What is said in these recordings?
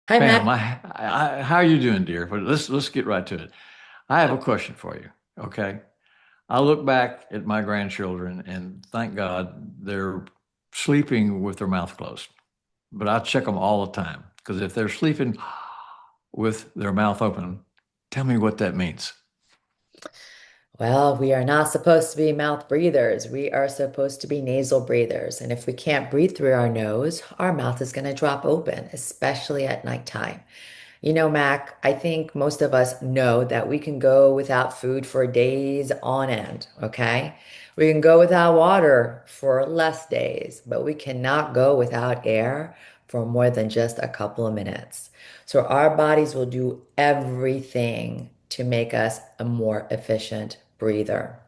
Hi, Matt. Pam, how are you doing, dear? But let's get right to it. I have a question for you. Okay. I look back at my grandchildren and thank God they're sleeping with their mouth closed. But I check them all the time because if they're sleeping with their mouth open, tell me what that means. Well, we are not supposed to be mouth breathers. We are supposed to be nasal breathers. And if we can't breathe through our nose, our mouth is going to drop open, especially at nighttime. Mac, I think most of us know that we can go without food for days on end, okay? We can go without water for less days, but we cannot go without air for more than just a couple of minutes. So our bodies will do everything to make us a more efficient breather.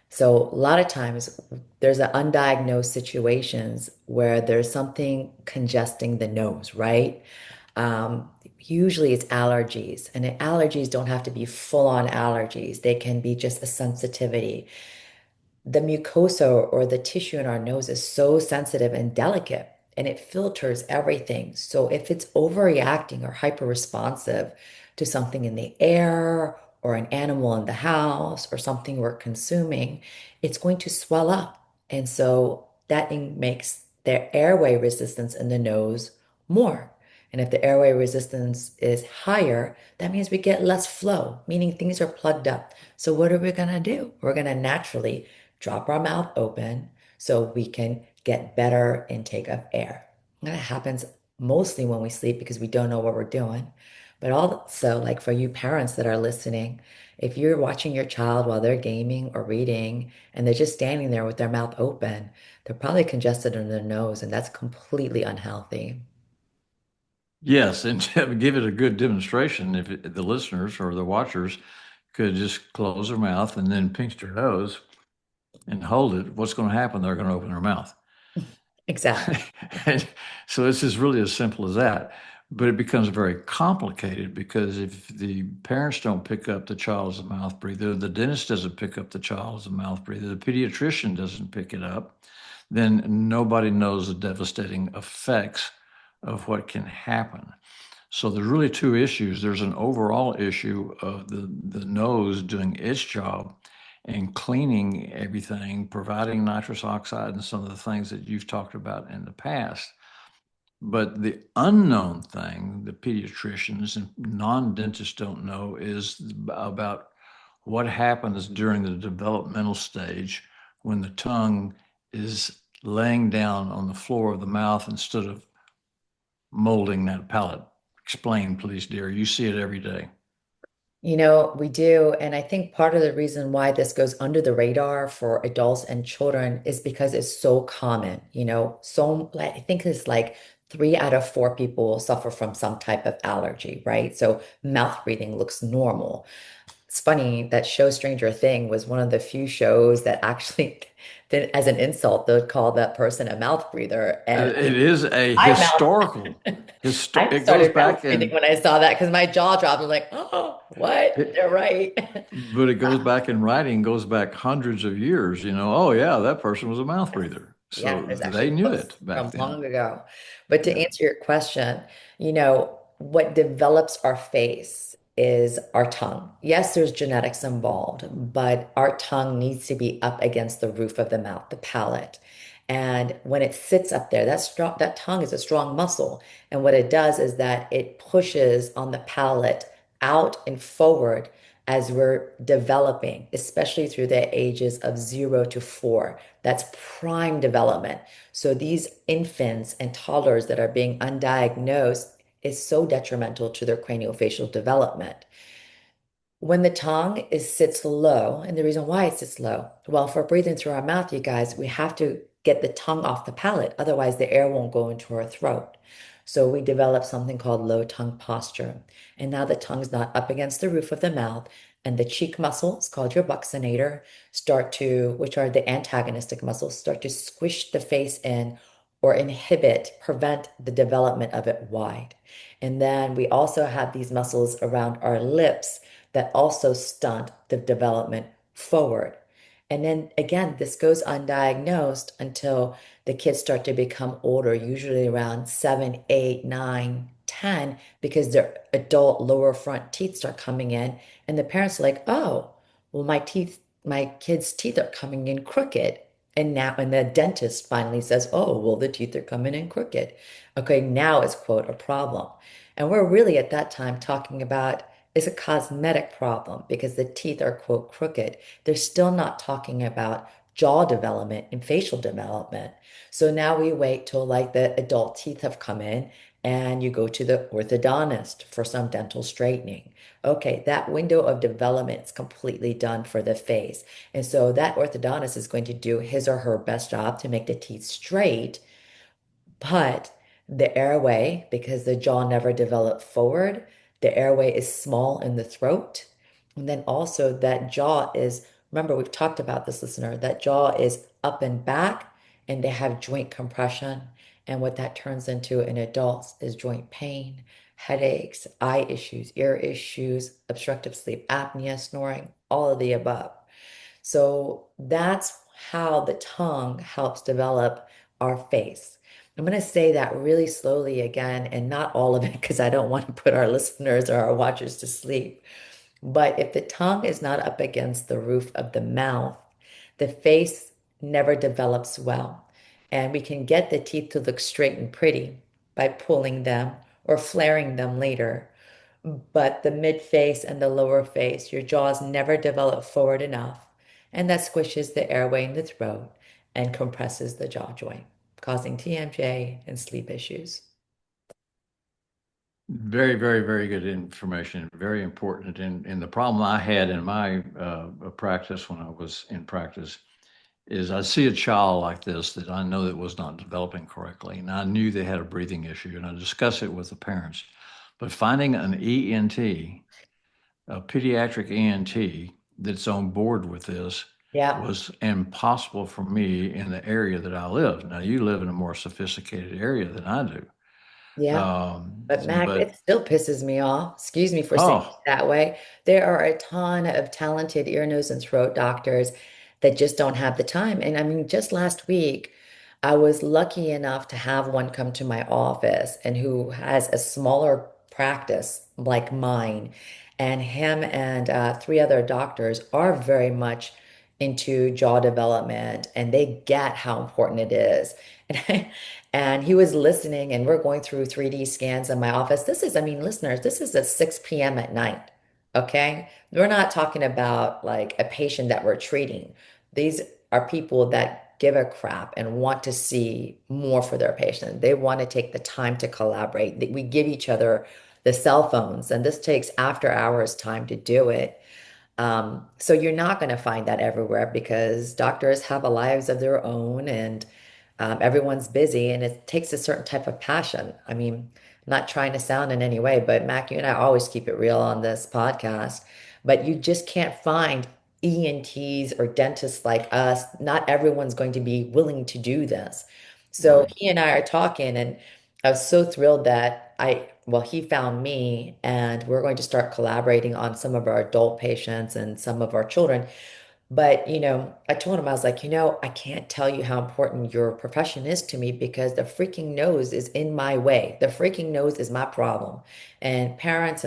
So a lot of times there's an undiagnosed situations where there's something congesting the nose, right? Usually it's allergies, and the allergies don't have to be full-on allergies. They can be just a sensitivity. The mucosa or the tissue in our nose is so sensitive and delicate, and it filters everything. So if it's overreacting or hyper-responsive to something in the air or an animal in the house or something we're consuming, it's going to swell up. And so that makes their airway resistance in the nose more. And if the airway resistance is higher, that means we get less flow, meaning things are plugged up. So what are we going to do? We're going to naturally drop our mouth open so we can get better intake of air. And that happens mostly when we sleep because we don't know what we're doing. But also, like for you parents that are listening, if you're watching your child while they're gaming or reading and they're just standing there with their mouth open, they're probably congested in their nose, and that's completely unhealthy. Yes, and to give it a good demonstration, the listeners or the watchers could just close their mouth and then pinch their nose and hold it, what's going to happen? They're going to open their mouth. Exactly. And so this is really as simple as that. But it becomes very complicated because if the parents don't pick up the child as a mouth breather, the dentist doesn't pick up the child as a mouth breather, the pediatrician doesn't pick it up, then nobody knows the devastating effects of what can happen. So there's really two issues. There's an overall issue of the nose doing its job and cleaning everything, providing nitrous oxide and some of the things that you've talked about in the past. But the unknown thing the pediatricians and non-dentists don't know is about what happens during the developmental stage when the tongue is laying down on the floor of the mouth instead of molding that palate. Explain, please, dear. You see it every day. We do. And I think part of the reason why this goes under the radar for adults and children is because it's so common. So like, I think it's like 3 out of 4 people suffer from some type of allergy, right? So mouth breathing looks normal. It's funny that show Stranger Thing was one of the few shows that actually, did, as an insult, they would call that person a mouth breather. And It is a I mouth historical, I it goes started mouth back breathing and when I saw that because my jaw dropped. I was like, oh, what? it, They're right. but it goes back in writing, goes back hundreds of years. Oh yeah, that person was a mouth Yes. breather. Yeah, So there's they actually knew books it back from then. long ago. But to Yeah. answer your question, what develops our face is our tongue. Yes, there's genetics involved, but our tongue needs to be up against the roof of the mouth, the palate. And when it sits up there, that tongue is a strong muscle. And what it does is that it pushes on the palate out and forward as we're developing, especially through the ages of 0 to 4. That's prime development. So these infants and toddlers that are being undiagnosed is so detrimental to their craniofacial development. When the tongue sits low, and the reason why it sits low, well, for breathing through our mouth, you guys, we have to get the tongue off the palate. Otherwise, the air won't go into our throat. So we develop something called low tongue posture. And now the tongue's not up against the roof of the mouth, and the cheek muscles, called your buccinator, which are the antagonistic muscles, start to squish the face in or prevent the development of it wide. And then we also have these muscles around our lips that also stunt the development forward. And then again, this goes undiagnosed until the kids start to become older, usually around 7, 8, 9, can because their adult lower front teeth start coming in, and the parents are like, oh, well, my kid's teeth are coming in crooked. And the dentist finally says, oh, well, the teeth are coming in crooked. Okay, now it's, quote, a problem. And we're really at that time talking about is a cosmetic problem because the teeth are, quote, crooked. They're still not talking about jaw development and facial development. So now we wait till like the adult teeth have come in and you go to the orthodontist for some dental straightening. Okay, that window of development is completely done for the face. And so that orthodontist is going to do his or her best job to make the teeth straight, but the airway, because the jaw never developed forward, the airway is small in the throat. And then also that jaw is, remember, we've talked about this, listener, that jaw is up and back and they have joint compression. And what that turns into in adults is joint pain, headaches, eye issues, ear issues, obstructive sleep apnea, snoring, all of the above. So that's how the tongue helps develop our face. I'm going to say that really slowly again, and not all of it because I don't want to put our listeners or our watchers to sleep. But if the tongue is not up against the roof of the mouth, the face never develops well. And we can get the teeth to look straight and pretty by pulling them or flaring them later. But the mid face and the lower face, your jaws never develop forward enough. And that squishes the airway in the throat and compresses the jaw joint, causing TMJ and sleep issues. Very, very, very good information. Very important. And the problem I had in my practice when I was in practice is I see a child like this that I know that was not developing correctly, and I knew they had a breathing issue, and I discussed it with the parents. But finding an ENT, a pediatric ENT that's on board with this Yeah. was impossible for me in the area that I live. Now, you live in a more sophisticated area than I do. Yeah. But Mac, But it still pisses me off. Excuse me for saying it oh, that way. There are a ton of talented ear, nose, and throat doctors that just don't have the time. And I mean, just last week, I was lucky enough to have one come to my office and who has a smaller practice like mine. And him and three other doctors are very much into jaw development and they get how important it is. And he was listening, and we're going through 3D scans in my office. This is, I mean, listeners, this is at 6 p.m. at night. Okay. We're not talking about like a patient that we're treating. These are people that give a crap and want to see more for their patient. They want to take the time to collaborate. We give each other the cell phones, and this takes after hours time to do it. So you're not going to find that everywhere because doctors have a lives of their own and everyone's busy and it takes a certain type of passion. I mean, I'm not trying to sound in any way, but Mac, you and I always keep it real on this podcast, but you just can't find ENTs or dentists like us. Not everyone's going to be willing to do this. So right. he and I are talking, and I was so thrilled that well, he found me, and we're going to start collaborating on some of our adult patients and some of our children. But, I told him, I was like, I can't tell you how important your profession is to me because the freaking nose is in my way. The freaking nose is my problem. And parents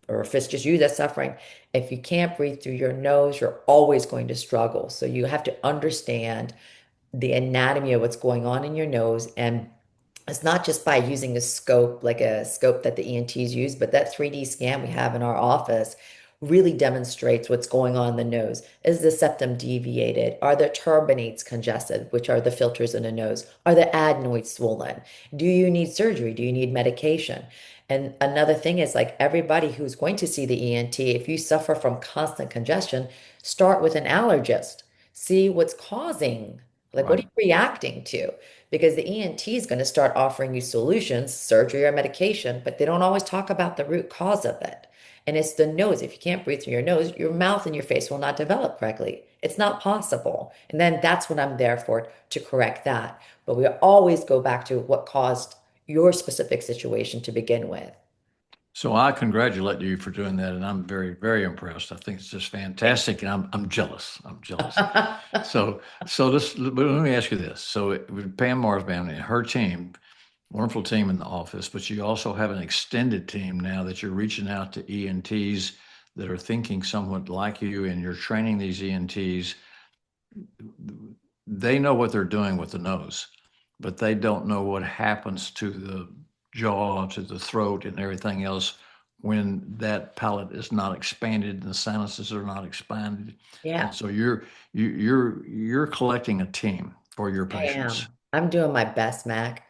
or if it's just you that's suffering, if you can't breathe through your nose, you're always going to struggle. So you have to understand the anatomy of what's going on in your nose. And it's not just by using a scope, like a scope that the ENTs use, but that 3D scan we have in our office really demonstrates what's going on in the nose. Is the septum deviated? Are the turbinates congested, which are the filters in the nose? Are the adenoids swollen? Do you need surgery? Do you need medication? And another thing is like everybody who's going to see the ENT, if you suffer from constant congestion, start with an allergist. See what's causing, like what are Right. you reacting to? Because the ENT is going to start offering you solutions, surgery or medication, but they don't always talk about the root cause of it. And it's the nose. If you can't breathe through your nose, your mouth and your face will not develop correctly. It's not possible. And then that's what I'm there for to correct that. But we always go back to what caused your specific situation to begin with. So I congratulate you for doing that, and I'm very, very impressed. I think it's just Thank fantastic, and I'm jealous. I'm jealous. you. So this, but let me ask you this. So with Pam Marsban and her team, wonderful team in the office, but you also have an extended team now that you're reaching out to ENTs that are thinking somewhat like you, and you're training these ENTs. They know what they're doing with the nose, but they don't know what happens to the jaw, to the throat, and everything else when that palate is not expanded and the sinuses are not expanded. And Yeah. so you're collecting a team for your I patients. am. I'm doing my best, Mac.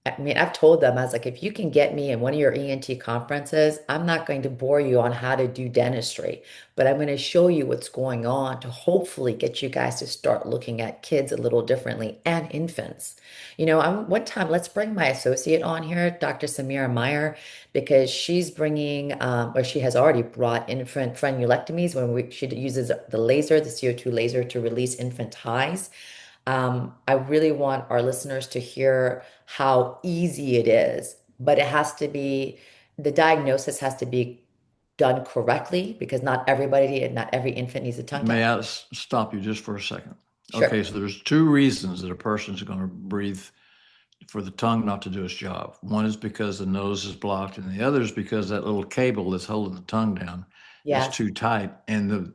I mean, I've told them, I was like, if you can get me in one of your ENT conferences, I'm not going to bore you on how to do dentistry, but I'm going to show you what's going on to hopefully get you guys to start looking at kids a little differently and infants. One time, let's bring my associate on here, Dr. Samira Meyer, because she's bringing, or she has already brought infant frenulectomies when she uses the laser, the CO2 laser to release infant highs. I really want our listeners to hear how easy it is, but the diagnosis has to be done correctly because not everybody and not every infant needs a tongue tie. May I stop you just for a second? Sure. Okay, so there's two reasons that a person's going to breathe for the tongue not to do its job. One is because the nose is blocked, and the other is because that little cable that's holding the tongue down is Yes. too tight, and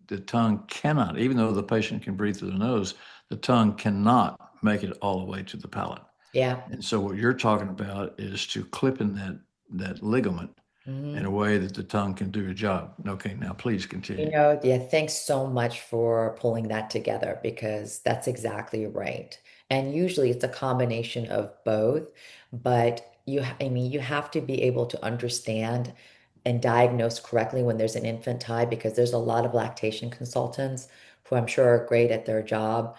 the tongue cannot, even though the patient can breathe through the nose, the tongue cannot make it all the way to the palate. Yeah. And so what you're talking about is to clip in that ligament in a Mhm. way that the tongue can do a job. Okay, now please continue. Yeah, thanks so much for pulling that together because that's exactly right. And usually it's a combination of both, but I mean, you have to be able to understand and diagnose correctly when there's an infant tie because there's a lot of lactation consultants who I'm sure are great at their job,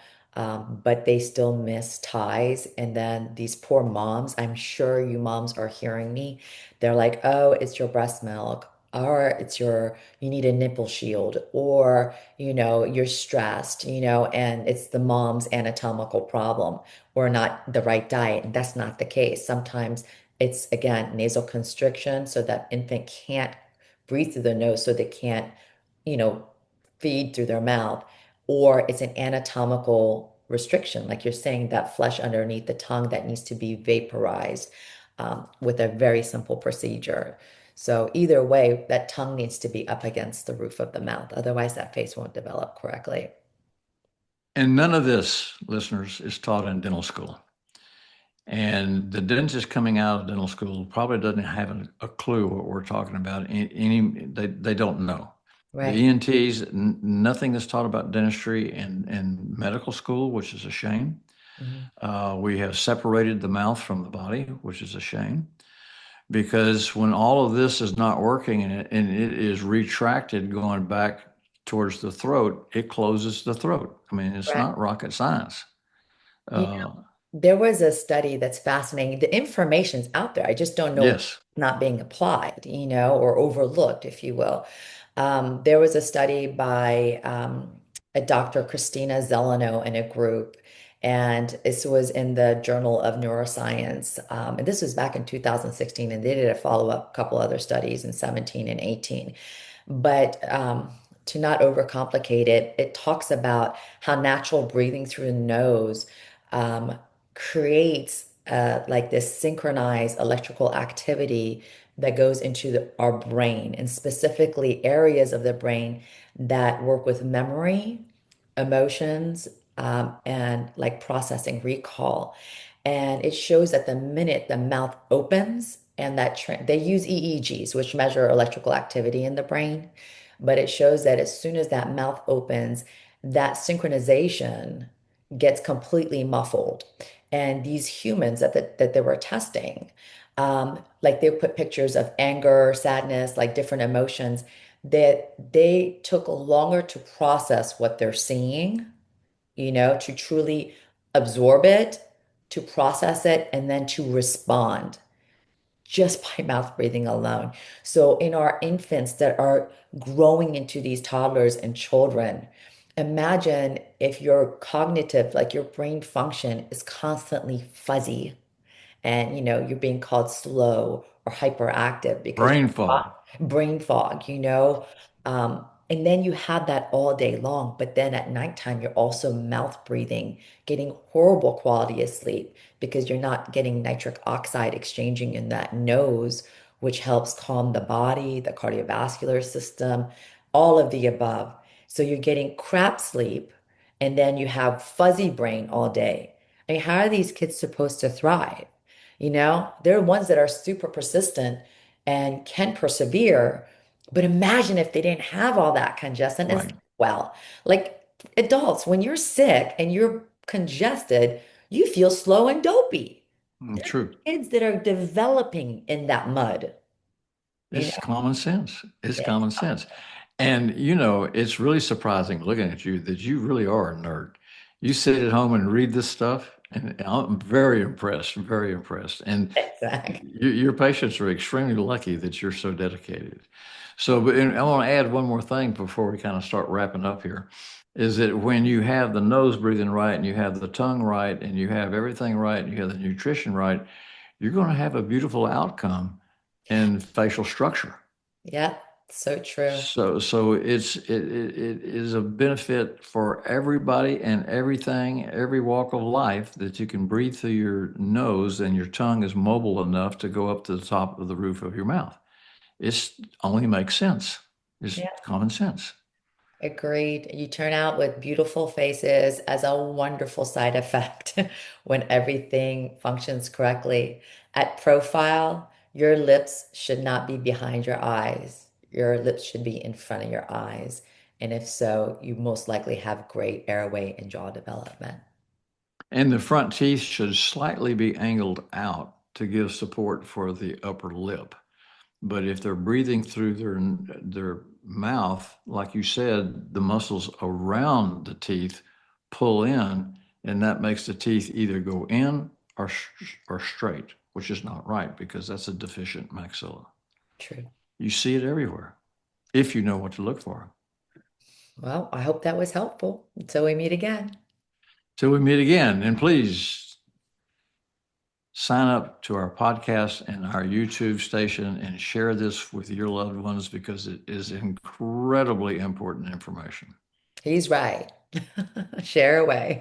but they still miss ties. And then these poor moms, I'm sure you moms are hearing me. They're like, oh, it's your breast milk, or you need a nipple shield, or, you're stressed, and it's the mom's anatomical problem or not the right diet. And that's not the case. Sometimes it's, again, nasal constriction, so that infant can't breathe through the nose, so they can't, you know, feed through their mouth, or it's an anatomical restriction, like you're saying, that flesh underneath the tongue that needs to be vaporized with a very simple procedure. So either way, that tongue needs to be up against the roof of the mouth. Otherwise, that face won't develop correctly. And none of this, listeners, is taught in dental school. And the dentist coming out of dental school probably doesn't have a clue what we're talking about. They don't know. The Right. ENTs, nothing is taught about dentistry in medical school, which is a shame. Mhm. We have separated the mouth from the body, which is a shame, because when all of this is not working and it is retracted going back towards the throat, it closes the throat. I mean, it's Right. not rocket science. You Uh, There was a study that's fascinating. The information's out there. I just don't know yes. it's not being applied, or overlooked, if you will. There was a study by a Dr. Christina Zeleno and a group, and this was in the Journal of Neuroscience. And this was back in 2016, and they did a follow-up couple other studies in 17 and 18. But to not overcomplicate it, it talks about how natural breathing through the nose um, creates like this synchronized electrical activity that goes into our brain, and specifically areas of the brain that work with memory, emotions, and like processing recall. And it shows that the minute the mouth opens, and they use EEGs, which measure electrical activity in the brain, but it shows that as soon as that mouth opens, that synchronization gets completely muffled. And these humans that they were testing, like they put pictures of anger, sadness, like different emotions, that they took longer to process what they're seeing, to truly absorb it, to process it, and then to respond just by mouth breathing alone. So in our infants that are growing into these toddlers and children, imagine if your cognitive, like your brain function is constantly fuzzy, and you're being called slow or hyperactive because Brain fog. brain fog. And then you have that all day long. But then at nighttime, you're also mouth breathing, getting horrible quality of sleep because you're not getting nitric oxide exchanging in that nose, which helps calm the body, the cardiovascular system, all of the above. So you're getting crap sleep and then you have fuzzy brain all day. I mean, how are these kids supposed to thrive? You know, they're ones that are super persistent and can persevere. But imagine if they didn't have all that congestion as Right. well. Like adults, when you're sick and you're congested, you feel slow and dopey. There are True. kids that are developing in that mud, you It's common sense. It's know? common sense. And it's really surprising looking at you that you really are a nerd. You sit at home and read this stuff, and I'm very impressed, very impressed. And Exactly. your patients are extremely lucky that you're so dedicated. So, but and I want to add one more thing before we kind of start wrapping up here, is that when you have the nose breathing right and you have the tongue right and you have everything right and you have the nutrition right, you're going to have a beautiful outcome in facial structure. Yeah, so true. So it is a benefit for everybody and everything, every walk of life that you can breathe through your nose and your tongue is mobile enough to go up to the top of the roof of your mouth. It's only makes sense. It's Yeah. common sense. Agreed. You turn out with beautiful faces as a wonderful side effect when everything functions correctly. At profile, your lips should not be behind your eyes. Your lips should be in front of your eyes. And if so, you most likely have great airway and jaw development. And the front teeth should slightly be angled out to give support for the upper lip. But if they're breathing through their mouth, like you said, the muscles around the teeth pull in, and that makes the teeth either go in or straight, which is not right because that's a deficient maxilla. True. You see it everywhere if you know what to look for. Well, I hope that was helpful. Until we meet again. Till we meet again, and please sign up to our podcast and our YouTube station and share this with your loved ones because it is incredibly important information. He's right. Share away.